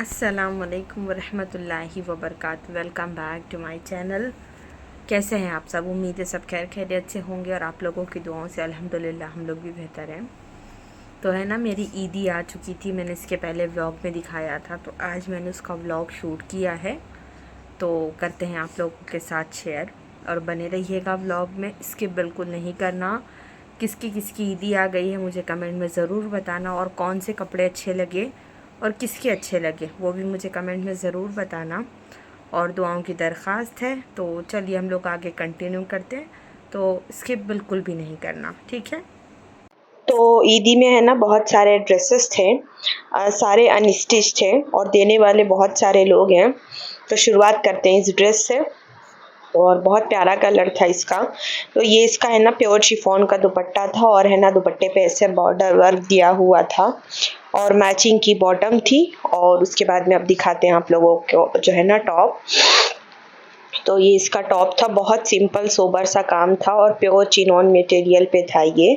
अस्सलामुअलैकुम वरहमतुल्लाहि वबरकातुहू। Welcome back to my channel. कैसे हैं आप सब? उम्मीद है सब खैर खैरियत से होंगे और आप लोगों की दुआओं से अल्हम्दुलिल्लाह हम लोग भी बेहतर हैं। तो है ना, मेरी ईदी आ चुकी थी, मैंने इसके पहले व्लॉग में दिखाया था, तो आज मैंने उसका व्लॉग शूट किया है, तो करते हैं आप लोगों के साथ शेयर। और बने रहिएगा व्लॉग में, स्किप बिल्कुल नहीं करना। किसकी किसकी ईदी आ गई है मुझे कमेंट में ज़रूर बताना, और कौन से कपड़े अच्छे लगे और किसके अच्छे लगे वो भी मुझे कमेंट में ज़रूर बताना, और दुआओं की दरख्वास्त है। तो चलिए हम लोग आगे कंटिन्यू करते हैं, तो स्किप बिल्कुल भी नहीं करना, ठीक है। तो ईदी में है ना बहुत सारे ड्रेसेस थे, सारे अनस्टिच थे और देने वाले बहुत सारे लोग हैं। तो शुरुआत करते हैं इस ड्रेस से। और बहुत प्यारा कलर था इसका। तो ये इसका है ना प्योर शिफॉन का दुपट्टा था, और है ना दुपट्टे पे ऐसे बॉर्डर वर्क दिया हुआ था और मैचिंग की बॉटम थी। और उसके बाद में अब दिखाते हैं आप लोगों को जो है ना टॉप। तो ये इसका टॉप था, बहुत सिंपल सोबर सा काम था और प्योर चिनॉन मटेरियल पे था ये।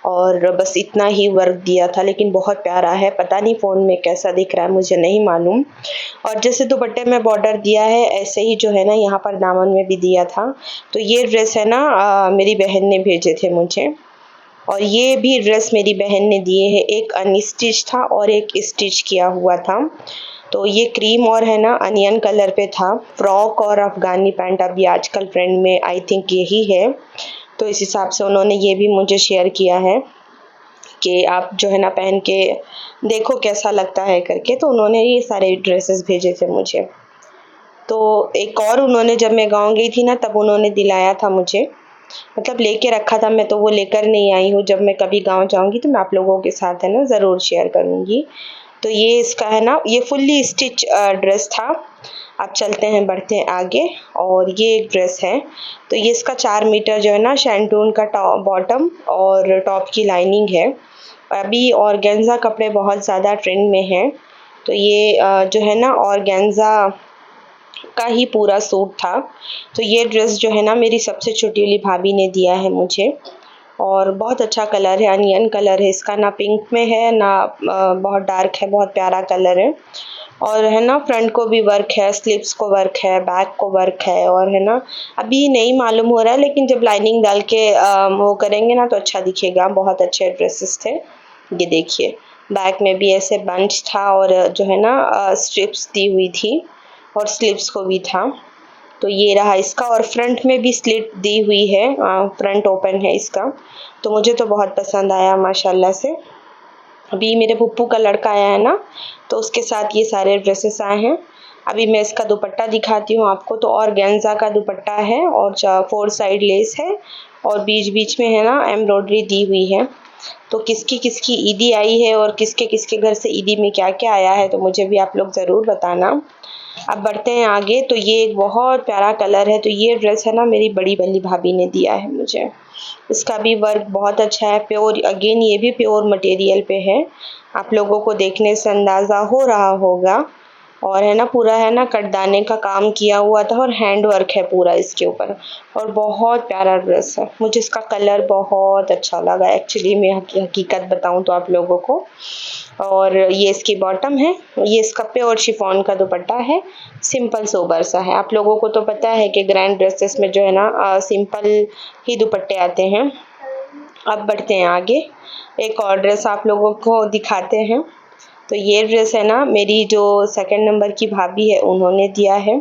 और बस इतना ही वर्क दिया था, लेकिन बहुत प्यारा है। पता नहीं फ़ोन में कैसा दिख रहा है, मुझे नहीं मालूम। और जैसे दुपट्टे में बॉर्डर दिया है, ऐसे ही जो है ना यहाँ पर दामन में भी दिया था। तो ये ड्रेस है ना मेरी बहन ने भेजे थे मुझे, और ये भी ड्रेस मेरी बहन ने दिए है। एक अनस्टिच था और एक स्टिच किया हुआ था। तो ये क्रीम और है ना अनियन कलर पे था। फ्रॉक और अफगानी पैंट अभी आजकल ट्रेंड में आई थिंक यही है। तो इस हिसाब से उन्होंने ये भी मुझे शेयर किया है कि आप जो है ना पहन के देखो कैसा लगता है करके। तो उन्होंने ये सारे ड्रेसेस भेजे थे मुझे। तो एक और उन्होंने, जब मैं गाँव गई थी ना तब उन्होंने दिलाया था मुझे, मतलब लेके रखा था मैं, तो वो लेकर नहीं आई हूँ। जब मैं कभी गाँव जाऊँगी तो मैं आप लोगों के साथ है ना ज़रूर शेयर करूँगी। तो ये इसका है ना, ये फुल्ली स्टिच ड्रेस था। अब चलते हैं, बढ़ते हैं आगे। और ये एक ड्रेस है। तो ये इसका 4 मीटर जो है ना शैंटून का टॉप बॉटम और टॉप की लाइनिंग है। अभी ऑर्गेन्जा कपड़े बहुत ज़्यादा ट्रेंड में हैं। तो ये जो है ना ऑर्गेन्जा का ही पूरा सूट था। तो ये ड्रेस जो है ना मेरी सबसे छोटी वाली भाभी ने दिया है मुझे, और बहुत अच्छा कलर है, अनियन कलर है इसका, ना पिंक में है ना बहुत डार्क है, बहुत प्यारा कलर है। और है ना फ्रंट को भी वर्क है, स्लीव्स को वर्क है, बैक को वर्क है। और है ना अभी नहीं मालूम हो रहा है, लेकिन जब लाइनिंग डाल के वो करेंगे ना तो अच्छा दिखेगा। बहुत अच्छे ड्रेसेस थे। ये देखिए, बैक में भी ऐसे बंच था और जो है ना स्ट्रिप्स दी हुई थी, और स्लीव्स को भी था। तो ये रहा इसका, और फ्रंट में भी स्लिट दी हुई है, फ्रंट ओपन है इसका। तो मुझे तो बहुत पसंद आया माशाल्लाह से। अभी मेरे फुप्पू का लड़का आया है ना, तो उसके साथ ये सारे ड्रेसेस आए हैं। अभी मैं इसका दुपट्टा दिखाती हूँ आपको। तो ऑर्गेन्जा का दुपट्टा है और 4 साइड लेस है, और बीच बीच में है ना एम्ब्रॉयडरी दी हुई है। तो किसकी किसकी ईदी आई है और किसके किसके घर से ईदी में क्या क्या आया है, तो मुझे भी आप लोग ज़रूर बताना। अब बढ़ते हैं आगे। तो ये एक बहुत प्यारा कलर है। तो ये ड्रेस है ना मेरी बड़ी वाली भाभी ने दिया है मुझे। इसका भी वर्क बहुत अच्छा है, प्योर, अगेन ये भी प्योर मटेरियल पे है। आप लोगों को देखने से अंदाज़ा हो रहा होगा। और है ना पूरा है ना कटदाने का काम किया हुआ था, और हैंड वर्क है पूरा इसके ऊपर। और बहुत प्यारा ड्रेस है, मुझे इसका कलर बहुत अच्छा लगा एक्चुअली, मैं हकीकत बताऊं तो आप लोगों को। और ये इसकी बॉटम है। ये इसका प्योर शिफॉन का दुपट्टा है, सिंपल सोबर सा है। आप लोगों को तो पता है कि ग्रैंड ड्रेसेस में जो है ना सिंपल ही दुपट्टे आते हैं। अब बढ़ते हैं आगे, एक और ड्रेस आप लोगों को दिखाते हैं। तो ये ड्रेस है ना मेरी जो सेकंड नंबर की भाभी है उन्होंने दिया है।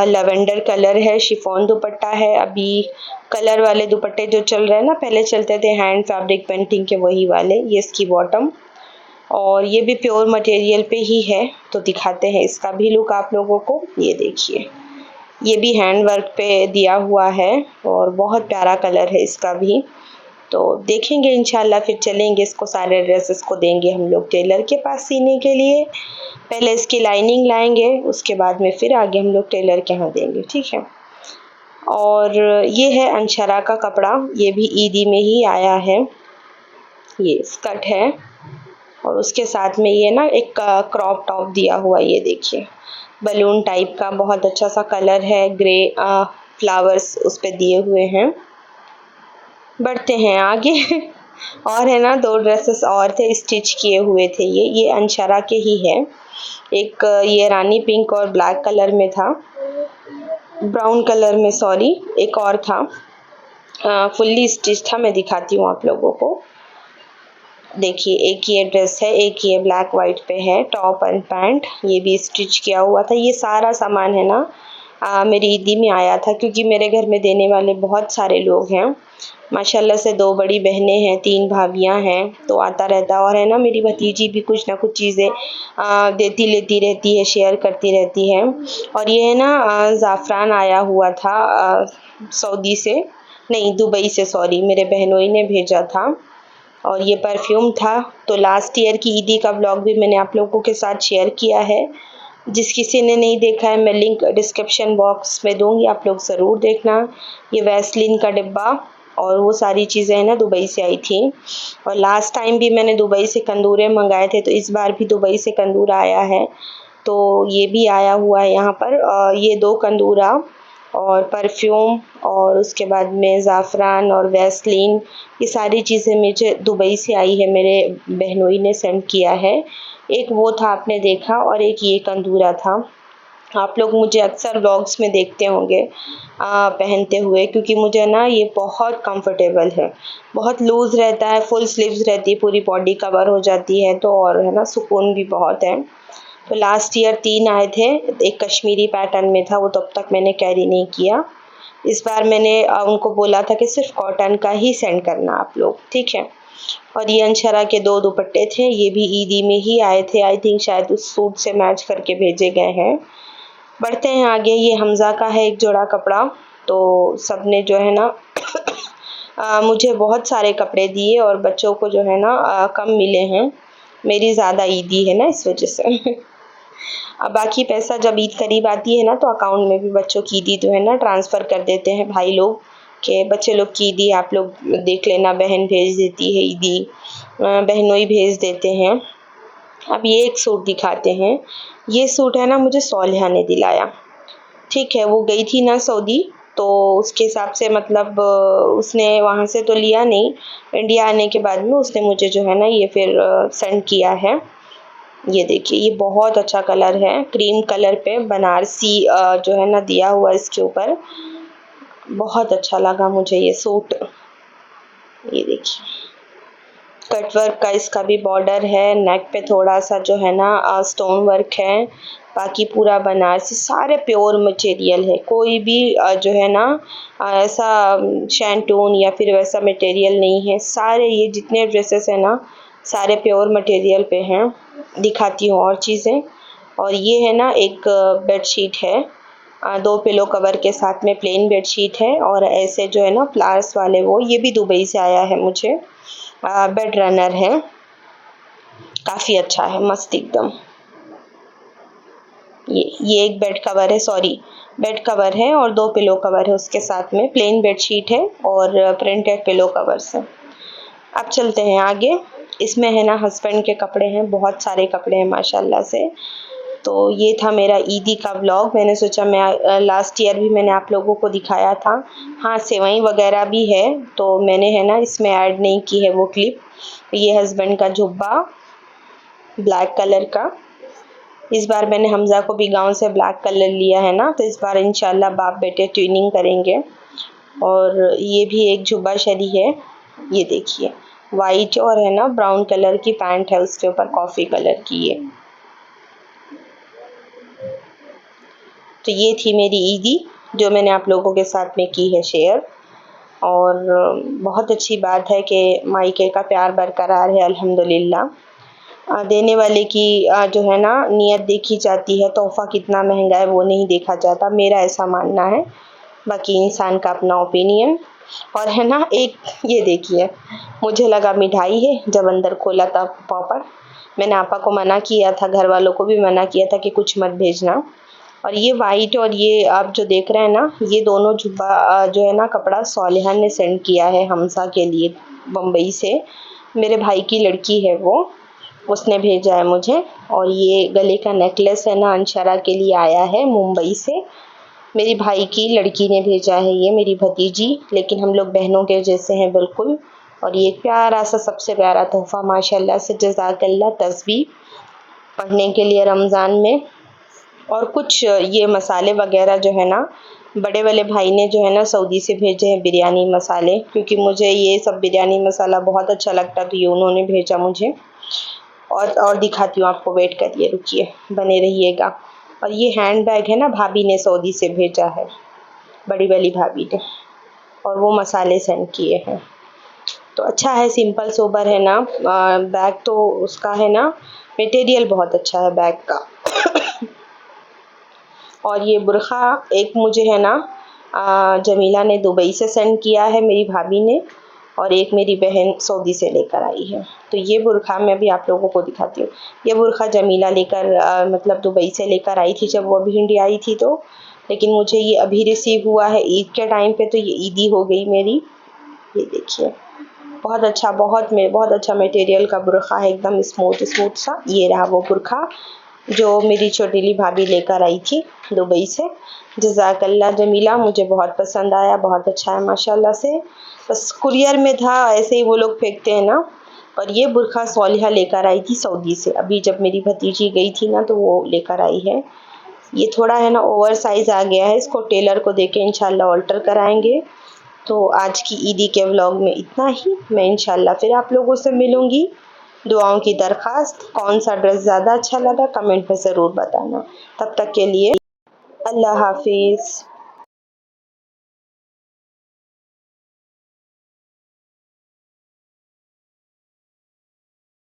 लवेंडर कलर है, शिफॉन दुपट्टा है। अभी कलर वाले दुपट्टे जो चल रहे हैं ना, पहले चलते थे हैंड फैब्रिक पेंटिंग के, वही वाले। ये इसकी बॉटम, और ये भी प्योर मटेरियल पे ही है। तो दिखाते हैं इसका भी लुक आप लोगों को। ये देखिए, ये भी हैंड वर्क पे दिया हुआ है, और बहुत प्यारा कलर है इसका भी। तो देखेंगे इंशाल्लाह, फिर चलेंगे इसको, सारे ड्रेसेस को देंगे हम लोग टेलर के पास सीने के लिए। पहले इसकी लाइनिंग लाएंगे, उसके बाद में फिर आगे हम लोग टेलर के यहाँ देंगे, ठीक है। और ये है अंशरा का कपड़ा, ये भी ईदी में ही आया है। ये स्कर्ट है, और उसके साथ में ये ना एक क्रॉप टॉप दिया हुआ, ये देखिए बलून टाइप का, बहुत अच्छा सा कलर है, ग्रे फ्लावर्स उस पे दिए हुए हैं। बढ़ते हैं आगे। और है ना 2 ड्रेसेस और थे, स्टिच किए हुए थे ये अंशरा के ही है। एक ये रानी पिंक और ब्लैक कलर में था, ब्राउन कलर में सॉरी, एक और था फुल्ली स्टिच था। मैं दिखाती हूँ आप लोगों को। देखिए एक ये ड्रेस है, एक ये ब्लैक वाइट पे है, टॉप एंड पैंट, ये भी स्टिच किया हुआ था। ये सारा सामान है ना मेरी ईदी में आया था, क्योंकि मेरे घर में देने वाले बहुत सारे लोग हैं माशाल्लाह से। 2 बड़ी बहनें हैं, 3 भाभियां हैं, तो आता रहता है। और है ना मेरी भतीजी भी कुछ ना कुछ चीज़ें देती लेती रहती है, शेयर करती रहती है। और ये है ना ज़ाफ़रान आया हुआ था सऊदी से, नहीं दुबई से सॉरी, मेरे बहनोई ने भेजा था। और ये परफ्यूम था। तो लास्ट ईयर की ईदी का व्लॉग भी मैंने आप लोगों के साथ शेयर किया है। जिस किसी ने नहीं देखा है, मैं लिंक डिस्क्रिप्शन बॉक्स में दूंगी, आप लोग ज़रूर देखना। ये वैसलीन का डिब्बा और वो सारी चीज़ें हैं ना दुबई से आई थी। और लास्ट टाइम भी मैंने दुबई से कंदूरे मंगाए थे, तो इस बार भी दुबई से कंदूर आया है। तो ये भी आया हुआ है यहाँ पर। ये 2 कंदूरा और परफ्यूम और उसके बाद में ज़ाफ़रान और वैसलीन, ये सारी चीज़ें मुझे दुबई से आई है, मेरे बहनोई ने सेंड किया है। एक वो था आपने देखा, और एक ये कंदूरा था। आप लोग मुझे अक्सर व्लॉग्स में देखते होंगे पहनते हुए, क्योंकि मुझे ना ये बहुत कंफर्टेबल है, बहुत लूज़ रहता है, फुल स्लीव्स रहती है, पूरी बॉडी कवर हो जाती है, तो और है ना सुकून भी बहुत है। तो लास्ट ईयर 3 आए थे, एक कश्मीरी पैटर्न में था, वो तब तक मैंने कैरी नहीं किया। इस बार मैंने उनको बोला था कि सिर्फ कॉटन का ही सेंड करना आप लोग, ठीक है। और ये अंशरा के 2 दुपट्टे थे, ये भी ईदी में ही आए थे, आई थिंक शायद उस सूट से मैच करके भेजे गए हैं। बढ़ते हैं आगे। ये हमज़ा का है एक जोड़ा कपड़ा। तो सब ने जो है ना मुझे बहुत सारे कपड़े दिए, और बच्चों को जो है ना कम मिले हैं। मेरी ज़्यादा ईदी है ना, इस वजह से अब बाकी पैसा जब ईद करीब आती है ना, तो अकाउंट में भी बच्चों की ईदी जो है ना ट्रांसफ़र कर देते हैं भाई लोग, कि बच्चे लोग की ईदी आप लोग देख लेना, बहन भेज देती है ईदी, बहनोई भेज देते हैं। अब ये एक सूट दिखाते हैं। ये सूट है ना मुझे सौलिहा ने दिलाया, ठीक है। वो गई थी ना सऊदी, तो उसके हिसाब से मतलब उसने वहाँ से तो लिया नहीं, इंडिया आने के बाद में उसने मुझे जो है ना ये फिर सेंड किया है। ये देखिए, ये बहुत अच्छा कलर है, क्रीम कलर पे बनारसी जो है ना दिया हुआ इसके ऊपर, बहुत अच्छा लगा मुझे ये सूट। ये देखिए कट वर्क का इसका भी बॉर्डर है, नेक पे थोड़ा सा जो है ना स्टोन वर्क है, बाकी पूरा बनारसी, सारे प्योर मटेरियल है। कोई भी जो है ना ऐसा शैंटून या फिर वैसा मटेरियल नहीं है। सारे ये जितने ड्रेसेस हैं ना सारे प्योर मटेरियल पे हैं। दिखाती हूँ और चीज़ें। और ये है ना एक बेडशीट है, 2 पिलो कवर के साथ में प्लेन बेडशीट है, और ऐसे जो है ना फ्लावर्स वाले, वो ये भी दुबई से आया है मुझे। बेड रनर है, काफ़ी अच्छा है, मस्त एकदम। ये एक बेड कवर है, सॉरी बेड कवर है, और 2 पिलो कवर है उसके साथ में, प्लेन बेडशीट है और प्रिंटेड पिलो कवर्स है। अब चलते हैं आगे। इसमें है ना हस्बैंड के कपड़े हैं, बहुत सारे कपड़े हैं माशाल्लाह से। तो ये था मेरा ईदी का व्लॉग। मैंने सोचा मैं लास्ट ईयर भी मैंने आप लोगों को दिखाया था। हाँ, सेवई वगैरह भी है, तो मैंने है ना इसमें ऐड नहीं की है वो क्लिप। ये हस्बैंड का जुब्बा ब्लैक कलर का। इस बार मैंने हमज़ा को भी गांव से ब्लैक कलर लिया है ना, तो इस बार इंशाल्लाह बाप बेटे ट्विनिंग करेंगे। और ये भी एक जुब्बा शरी है, ये देखिए वाइट और है ना ब्राउन कलर की पैंट है, उसके ऊपर कॉफ़ी कलर की ये। तो ये थी मेरी ईदी जो मैंने आप लोगों के साथ में की है शेयर। और बहुत अच्छी बात है कि मायके का प्यार बरकरार है अल्हम्दुलिल्लाह। देने वाले की जो है ना नीयत देखी जाती है, तोहफ़ा कितना महंगा है वो नहीं देखा जाता, मेरा ऐसा मानना है। बाकी इंसान का अपना ओपिनियन। और है ना एक ये देखिए, मुझे लगा मिठाई है, जब अंदर खोला था पॉपर। मैंने आपा को मना किया था, घर वालों को भी मना किया था कि कुछ मत भेजना। और ये वाइट और ये आप जो देख रहे हैं ना, ये दोनों जुब्बा जो है ना कपड़ा सौलिहा ने सेंड किया है हमज़ा के लिए बम्बई से। मेरे भाई की लड़की है वो, उसने भेजा है मुझे। और ये गले का नेकलेस है ना अंशरा के लिए आया है मुंबई से, मेरी भाई की लड़की ने भेजा है, ये मेरी भतीजी, लेकिन हम लोग बहनों के जैसे हैं बिल्कुल। और ये प्यारा सा सबसे प्यारा तोहफ़ा माशाल्लाह से, जज़ाकल्लाह, तस्बीह पढ़ने के लिए रमज़ान में। और कुछ ये मसाले वगैरह जो है ना, बड़े वाले भाई ने जो है ना सऊदी से भेजे हैं बिरयानी मसाले, क्योंकि मुझे ये सब बिरयानी मसाला बहुत अच्छा लगता है, तो ये उन्होंने भेजा मुझे। और दिखाती हूँ आपको, वेट करिए, रुकिए, बने रहिएगा। और ये हैंड बैग है ना, भाभी ने सऊदी से भेजा है, बड़ी वाली भाभी ने, और वो मसाले सेंड किए हैं। तो अच्छा है, सिंपल सोबर है ना बैग, तो उसका है ना मटेरियल बहुत अच्छा है बैग का। और ये बुरखा एक मुझे है ना जमीला ने दुबई से सेंड किया है, मेरी भाभी ने, और एक मेरी बहन सऊदी से लेकर आई है। तो ये बुरखा मैं भी आप लोगों को दिखाती हूँ। ये बुरखा जमीला लेकर मतलब दुबई से लेकर आई थी जब वो अभी इंडिया आई थी, तो लेकिन मुझे ये अभी रिसीव हुआ है ईद के टाइम पे, तो ये ईदी हो गई मेरी। ये देखिए, बहुत अच्छा मटेरियल का बुरखा है, एकदम स्मूथ सा। ये रहा वो बुरखा जो मेरी छोटीली भाभी लेकर आई थी दुबई से। जज़ाकल्लाह जमीला, मुझे बहुत पसंद आया, बहुत अच्छा है माशाल्लाह से। बस कुरियर में था, ऐसे ही वो लोग फेंकते हैं ना। और ये बुरखा सौलिहा लेकर आई थी सऊदी से, अभी जब मेरी भतीजी गई थी ना, तो वो लेकर आई है। ये थोड़ा है ना ओवर साइज़ आ गया है, इसको टेलर को देके इंशाल्लाह ऑल्टर कराएंगे। तो आज की ईदी के व्लॉग में इतना ही। मैं इंशाल्लाह फिर आप लोगों से मिलूँगी। दुआओं की दरख्वास्त, कौन सा ड्रेस ज़्यादा अच्छा लगा कमेंट में ज़रूर बताना। तब तक के लिए अल्लाह हाफिज़।